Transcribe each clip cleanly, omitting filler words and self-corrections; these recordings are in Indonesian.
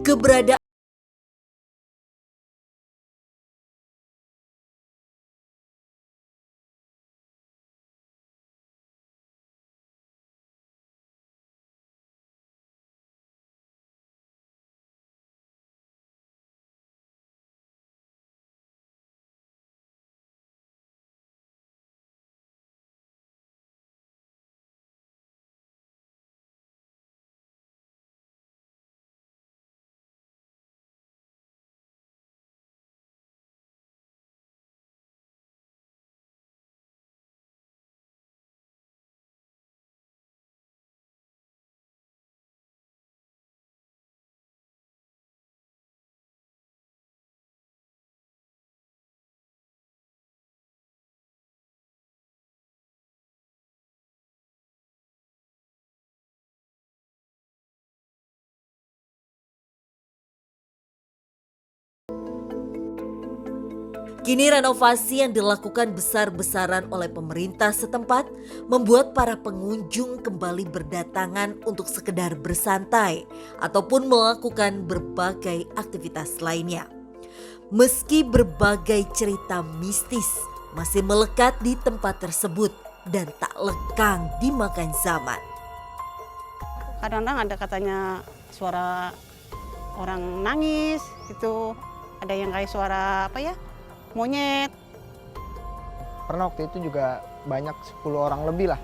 Keberadaan kini renovasi yang dilakukan besar-besaran oleh pemerintah setempat membuat para pengunjung kembali berdatangan untuk sekedar bersantai ataupun melakukan berbagai aktivitas lainnya. Meski berbagai cerita mistis masih melekat di tempat tersebut dan tak lekang dimakan zaman. Kadang-kadang ada katanya suara orang nangis gitu, ada yang kayak suara apa ya, monyet. Pernah waktu itu juga banyak 10 orang lebih lah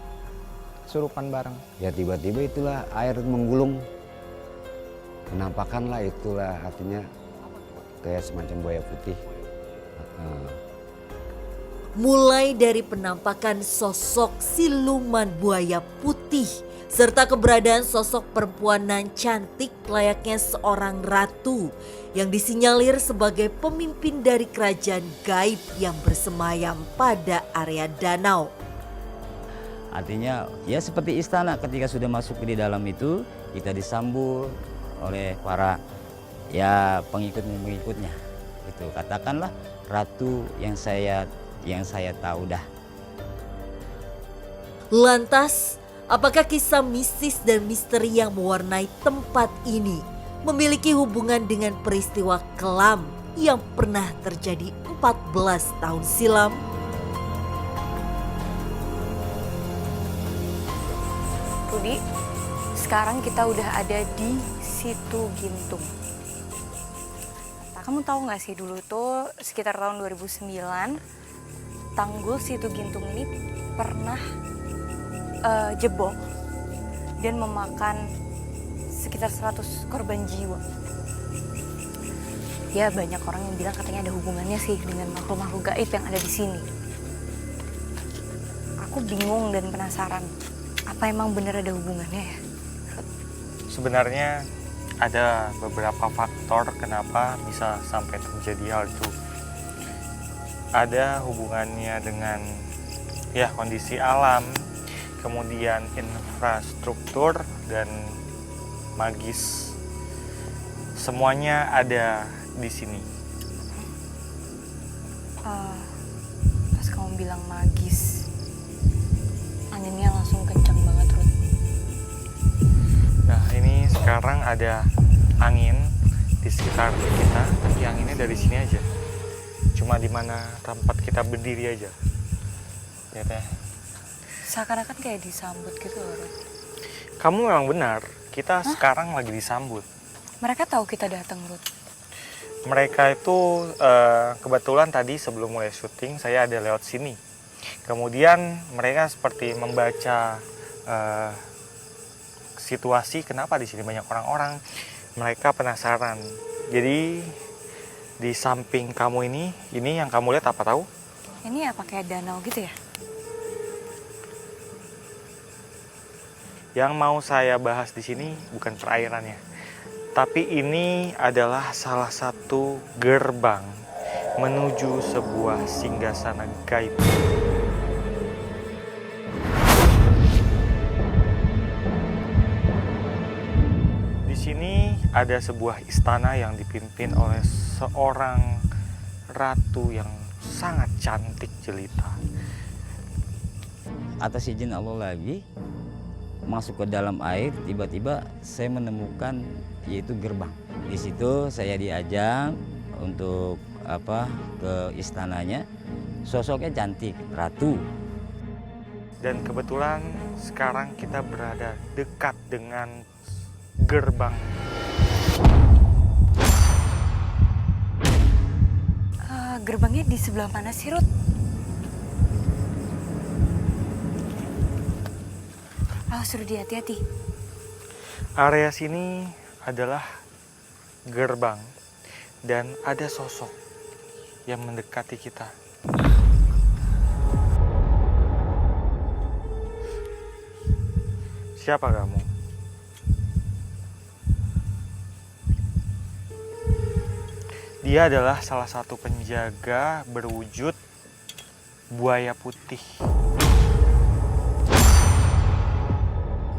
kesurupan bareng. Ya tiba-tiba itulah air menggulung, penampakan lah, itulah artinya kayak semacam buaya putih. Mulai dari penampakan sosok siluman buaya putih serta keberadaan sosok perempuan nan cantik layaknya seorang ratu yang disinyalir sebagai pemimpin dari kerajaan gaib yang bersemayam pada area danau. Artinya ya seperti istana, ketika sudah masuk di dalam itu kita disambut oleh para ya pengikutnya. Itu katakanlah ratu yang saya tahu dah. Lantas, apakah kisah mistis dan misteri yang mewarnai tempat ini memiliki hubungan dengan peristiwa kelam yang pernah terjadi 14 tahun silam? Rudi, sekarang kita udah ada di Situ Gintung. Kamu tahu nggak sih dulu tuh sekitar tahun 2009, tanggul Situ Gintung ini pernah jebol dan memakan sekitar 100 korban jiwa. Ya banyak orang yang bilang katanya ada hubungannya sih dengan makhluk-makhluk gaib yang ada di sini. Aku bingung dan penasaran, apa emang benar ada hubungannya ya? Sebenarnya ada beberapa faktor kenapa bisa sampai terjadi hal itu. Ada hubungannya dengan ya kondisi alam, kemudian infrastruktur dan magis. Semuanya ada di sini. Pas kamu bilang magis, anginnya langsung kencang banget, Ruth. Nah, ini sekarang ada angin di sekitar kita, tapi anginnya dari sini aja. Cuma di mana tempat kita berdiri aja. Lihat ya. Seakan-akan kayak disambut gitu loh, Ruth. Kamu memang benar, kita sekarang lagi disambut. Mereka tahu kita datang, Ruth. Mereka itu kebetulan tadi sebelum mulai syuting saya ada lewat sini. Kemudian mereka seperti membaca situasi kenapa di sini banyak orang-orang. Mereka penasaran. Jadi di samping kamu ini yang kamu lihat apa tahu? Ini apa kayak danau gitu ya? Yang mau saya bahas di sini bukan perairannya, tapi ini adalah salah satu gerbang menuju sebuah singgasana gaib. Di sini ada sebuah istana yang dipimpin oleh seorang ratu yang sangat cantik jelita. Atas izin Allah lagi masuk ke dalam air, tiba-tiba saya menemukan yaitu gerbang. Di situ saya diajak untuk ke istananya. Sosoknya cantik, ratu. Dan kebetulan sekarang kita berada dekat dengan gerbang. Gerbangnya di sebelah mana sih, Ruth? Suruh dia hati-hati. Area sini adalah gerbang dan ada sosok yang mendekati kita. Siapa kamu? Dia adalah salah satu penjaga berwujud buaya putih.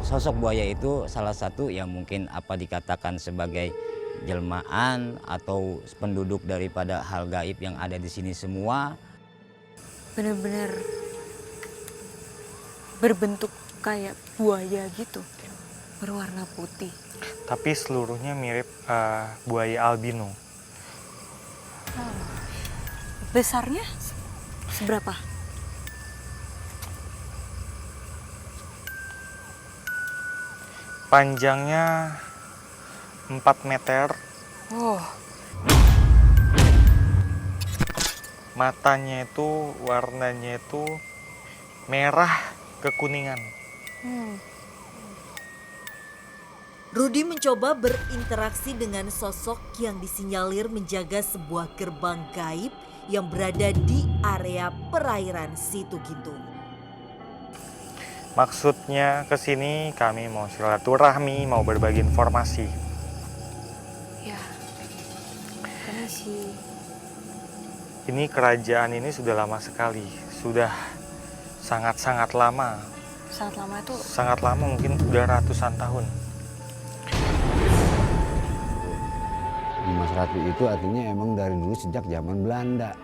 Sosok buaya itu salah satu yang mungkin dikatakan sebagai jelmaan atau penduduk daripada hal gaib yang ada di sini semua. Bener-bener berbentuk kayak buaya gitu, berwarna putih. Tapi seluruhnya mirip buaya albino. Besarnya seberapa? Panjangnya 4 meter. Oh, Matanya itu warnanya itu merah kekuningan. Rudi mencoba berinteraksi dengan sosok yang disinyalir menjaga sebuah gerbang gaib yang berada di area perairan Situ Gintung. Maksudnya ke sini kami mau silaturahmi, mau berbagi informasi. ya. Permisi. Ini kerajaan ini sudah lama sekali, sudah sangat-sangat lama. Sangat lama itu Sangat lama, mungkin udah ratusan tahun. Dimas Ratu itu artinya emang dari dulu sejak zaman Belanda.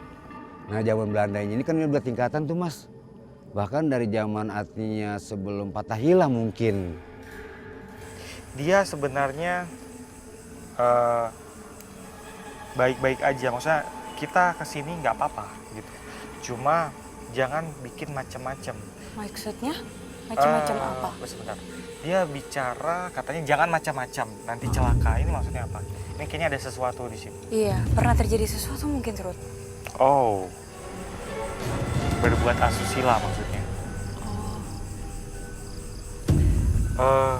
Nah zaman Belanda ini kan udah tingkatan tuh Mas. Bahkan dari zaman artinya sebelum Fathahillah mungkin. Dia sebenarnya baik-baik aja, maksudnya kita kesini nggak apa-apa gitu. Cuma jangan bikin macam-macam. maksudnya macam-macam apa? Sebentar. Dia bicara katanya jangan macam-macam, nanti celaka. Ini maksudnya apa? Ini kayaknya ada sesuatu di sini. Iya, pernah terjadi sesuatu mungkin, Ruth. Oh, berbuat asusila maksudnya.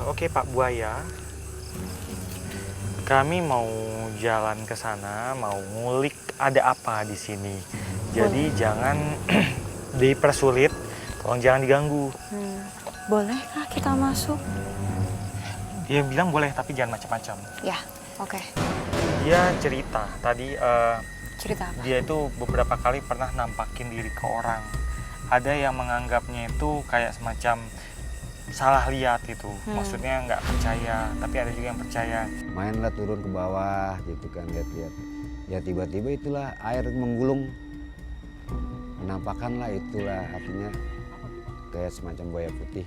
Oke Pak Buaya, kami mau jalan ke sana, mau ngulik ada apa di sini. Jadi jangan dipersulit, tolong jangan diganggu. Bolehkah kita masuk? Dia bilang boleh tapi jangan macam-macam. Ya, oke. Dia cerita tadi Cerita apa? dia itu beberapa kali pernah nampakin diri ke orang. Ada yang menganggapnya itu kayak semacam salah lihat itu, maksudnya nggak percaya, tapi ada juga yang percaya. Mainlah turun ke bawah gitu kan, lihat-lihat. Ya tiba-tiba itulah air menggulung. Menampakkanlah itulah artinya kayak semacam buaya putih.